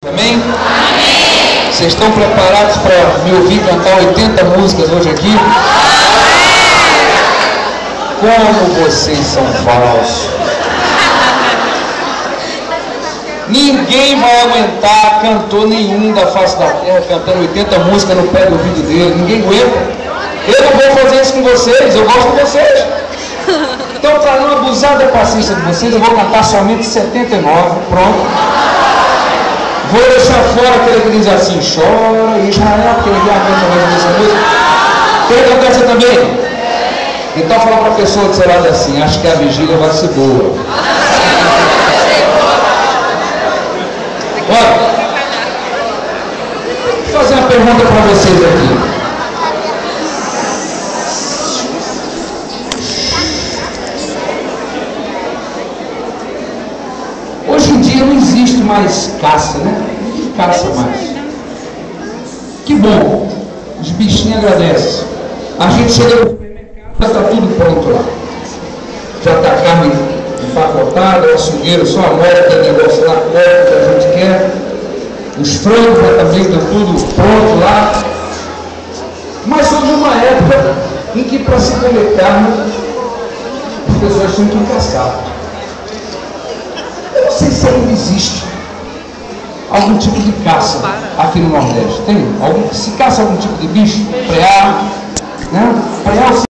Amém? Amém? Vocês estão preparados para me ouvir cantar 80 músicas hoje aqui? Como vocês são falsos! Ninguém vai aguentar cantor nenhum da face da terra cantando 80 músicas no pé do ouvido dele. Ninguém aguenta. Eu não vou fazer isso com vocês, eu gosto de vocês. Então, para não abusar da paciência de vocês, eu vou cantar somente 79. Pronto. Vou deixar fora aquele que diz assim: chora Israel, porque ninguém aguenta mais essa música. Quem canta essa também? Então fala para a pessoa que será assim: acho que a vigília vai ser boa. Olha, vou fazer uma pergunta para vocês aqui. Hoje em dia não existe mais caça, né? Não caça mais. Que bom, os bichinhos agradecem. A gente chega no supermercado, já está tudo pronto lá. Já está a carne empacotada, o açougueiro só amora aquele negócio lá, corta que a gente quer. Os frangos já também estão tudo pronto lá. Mas houve uma época em que para se comer carne, as pessoas tinham que caçar. Eu não sei se ainda existe algum tipo de caça aqui no Nordeste. Tem? Se caça algum tipo de bicho? Preá, né? Preá